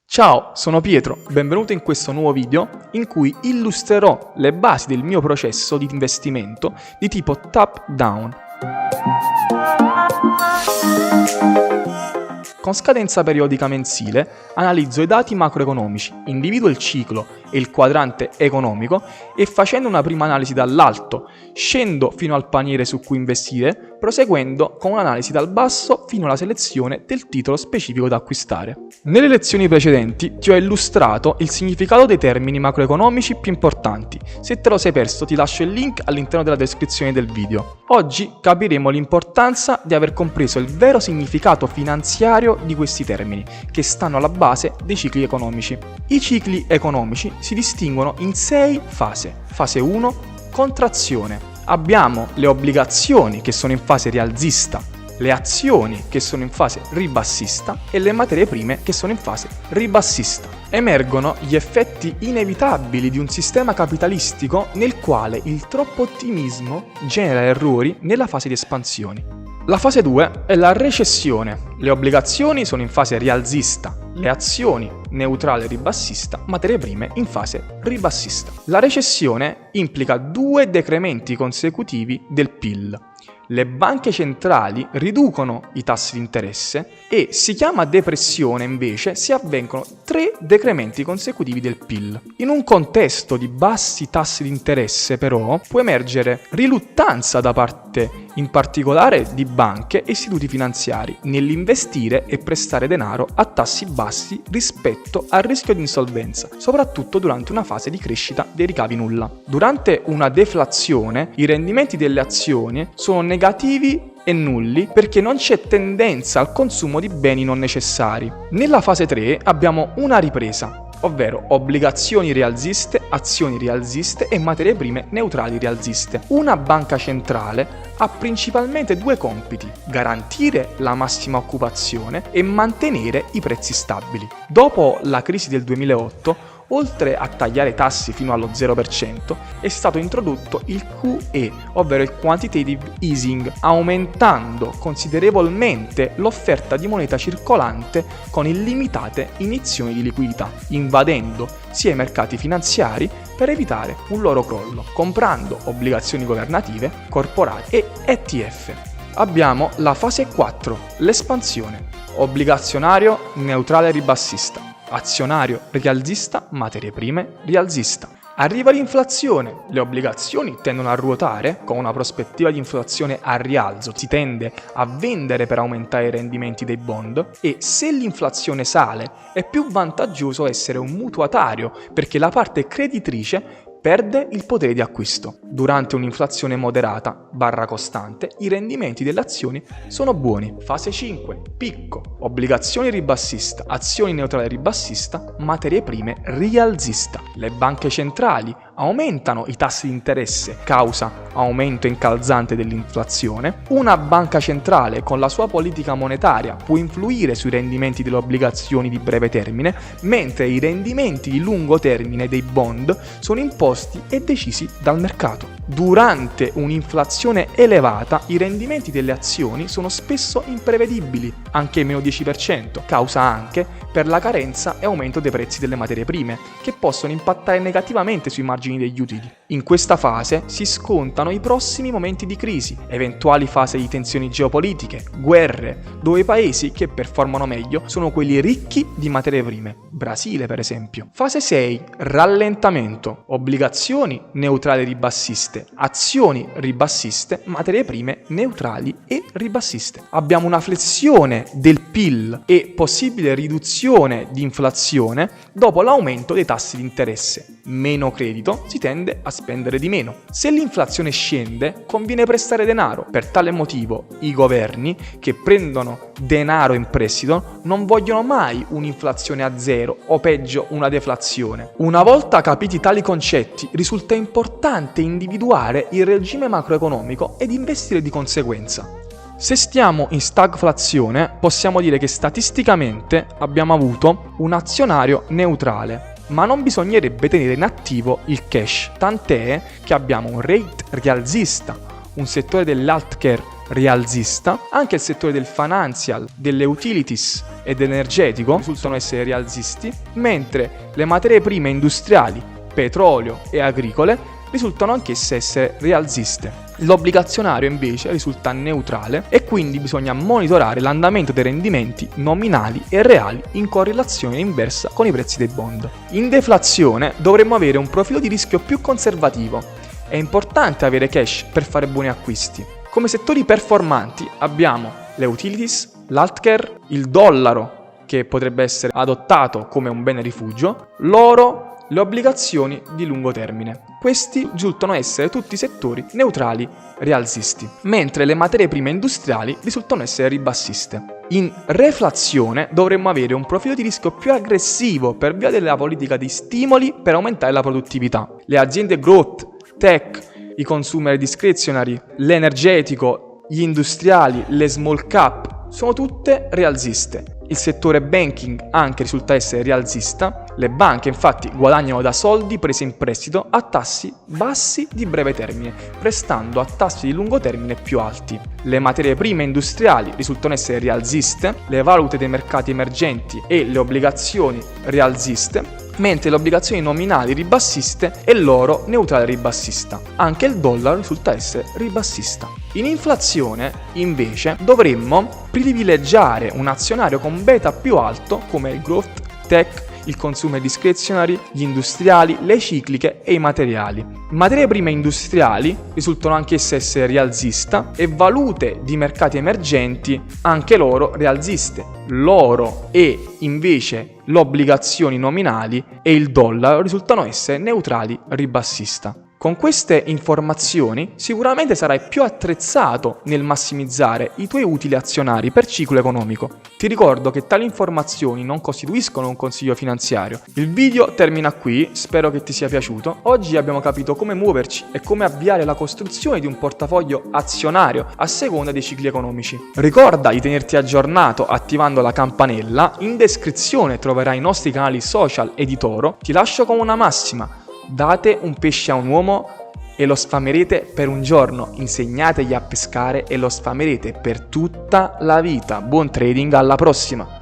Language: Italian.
Ciao, sono Pietro, benvenuto in questo nuovo video in cui illustrerò le basi del mio processo di investimento di tipo top-down. Con scadenza periodica mensile analizzo i dati macroeconomici, individuo il ciclo e il quadrante economico e facendo una prima analisi dall'alto scendo fino al paniere su cui investire, proseguendo con un'analisi dal basso fino alla selezione del titolo specifico da acquistare. Nelle lezioni precedenti ti ho illustrato il significato dei termini macroeconomici più importanti. Se te lo sei perso ti lascio il link all'interno della descrizione del video. Oggi capiremo l'importanza di aver compreso il vero significato finanziario di questi termini, che stanno alla base dei cicli economici. I cicli economici si distinguono in 6 fasi. Fase 1, contrazione. Abbiamo le obbligazioni che sono in fase rialzista, le azioni che sono in fase ribassista e le materie prime che sono in fase ribassista. Emergono gli effetti inevitabili di un sistema capitalistico nel quale il troppo ottimismo genera errori nella fase di espansione. La fase 2 è la recessione. Le obbligazioni sono in fase rialzista, le azioni neutrale ribassista, materie prime in fase ribassista. La recessione implica 2 decrementi consecutivi del PIL. Le banche centrali riducono i tassi di interesse e si chiama depressione invece se avvengono 3 decrementi consecutivi del PIL. In un contesto di bassi tassi di interesse però può emergere riluttanza da parte in particolare di banche e istituti finanziari nell'investire e prestare denaro a tassi bassi rispetto al rischio di insolvenza, soprattutto durante una fase di crescita dei ricavi nulla. Durante una deflazione i rendimenti delle azioni sono negativi e nulli perché non c'è tendenza al consumo di beni non necessari. Nella fase 3 abbiamo una ripresa, ovvero obbligazioni rialziste, azioni rialziste e materie prime neutrali rialziste. Una banca centrale ha principalmente 2 compiti: garantire la massima occupazione e mantenere i prezzi stabili. Dopo la crisi del 2008, oltre a tagliare i tassi fino allo 0%, è stato introdotto il QE, ovvero il Quantitative Easing, aumentando considerevolmente l'offerta di moneta circolante con illimitate iniezioni di liquidità, invadendo sia i mercati finanziari per evitare un loro crollo, comprando obbligazioni governative, corporate e ETF. Abbiamo la fase 4, l'espansione, obbligazionario neutrale ribassista, azionario rialzista, materie prime rialzista. Arriva l'inflazione, le obbligazioni tendono a ruotare con una prospettiva di inflazione a rialzo, si tende a vendere per aumentare i rendimenti dei bond e se l'inflazione sale è più vantaggioso essere un mutuatario perché la parte creditrice perde il potere di acquisto. Durante un'inflazione moderata / costante, i rendimenti delle azioni sono buoni. Fase 5, picco, obbligazioni ribassista, azioni neutrali ribassista, materie prime rialzista. Le banche centrali aumentano i tassi di interesse causa aumento incalzante dell'inflazione. Una banca centrale con la sua politica monetaria può influire sui rendimenti delle obbligazioni di breve termine, mentre i rendimenti di lungo termine dei bond sono imposti e decisi dal mercato. Durante un'inflazione elevata, i rendimenti delle azioni sono spesso imprevedibili, anche meno 10%, causa anche per la carenza e aumento dei prezzi delle materie prime, che possono impattare negativamente sui margini degli utili. In questa fase si scontano i prossimi momenti di crisi, eventuali fasi di tensioni geopolitiche, guerre, dove i paesi che performano meglio sono quelli ricchi di materie prime, Brasile per esempio. Fase 6, rallentamento, obbligazioni neutrali ribassiste, azioni ribassiste, materie prime neutrali e ribassiste. Abbiamo una flessione del PIL e possibile riduzione di inflazione dopo l'aumento dei tassi di interesse. Meno credito, si tende a spendere di meno. Se l'inflazione scende, conviene prestare denaro. Per tale motivo, i governi che prendono denaro in prestito non vogliono mai un'inflazione a zero o peggio una deflazione. Una volta capiti tali concetti, risulta importante individuare il regime macroeconomico ed investire di conseguenza. Se stiamo in stagflazione, possiamo dire che statisticamente abbiamo avuto un azionario neutrale, ma non bisognerebbe tenere in attivo il cash, tant'è che abbiamo un rate rialzista, un settore dell'healthcare rialzista, anche il settore del financial, delle utilities e dell'energetico risultano essere rialzisti, mentre le materie prime industriali, petrolio e agricole risultano anch'esse essere rialziste. L'obbligazionario invece risulta neutrale e quindi bisogna monitorare l'andamento dei rendimenti nominali e reali in correlazione inversa con i prezzi dei bond. In deflazione dovremmo avere un profilo di rischio più conservativo. È importante avere cash per fare buoni acquisti. Come settori performanti abbiamo le utilities, l'healthcare, il dollaro che potrebbe essere adottato come un bene rifugio, l'oro, le obbligazioni di lungo termine. Questi risultano essere tutti settori neutrali rialzisti, mentre le materie prime industriali risultano essere ribassiste. In reflazione dovremmo avere un profilo di rischio più aggressivo per via della politica di stimoli per aumentare la produttività. Le aziende growth, tech, i consumer discretionary, l'energetico, gli industriali, le small cap sono tutte rialziste. Il settore banking anche risulta essere rialzista, le banche infatti guadagnano da soldi presi in prestito a tassi bassi di breve termine, prestando a tassi di lungo termine più alti. Le materie prime industriali risultano essere rialziste, le valute dei mercati emergenti e le obbligazioni rialziste, mentre le obbligazioni nominali ribassiste e l'oro neutrale ribassista. Anche il dollaro risulta essere ribassista. In inflazione, invece, dovremmo privilegiare un azionario con beta più alto come il growth, tech, il consumer discretionary, gli industriali, le cicliche e i materiali. Materie prime industriali risultano anch'esse essere rialzista e valute di mercati emergenti anche loro rialziste. L'oro e invece le obbligazioni nominali e il dollaro risultano essere neutrali ribassista. Con queste informazioni sicuramente sarai più attrezzato nel massimizzare i tuoi utili azionari per ciclo economico. Ti ricordo che tali informazioni non costituiscono un consiglio finanziario. Il video termina qui, spero che ti sia piaciuto. Oggi abbiamo capito come muoverci e come avviare la costruzione di un portafoglio azionario a seconda dei cicli economici. Ricorda di tenerti aggiornato attivando la campanella. In descrizione troverai i nostri canali social e di Toro. Ti lascio con una massima: date un pesce a un uomo e lo sfamerete per un giorno, insegnategli a pescare e lo sfamerete per tutta la vita. Buon trading, alla prossima!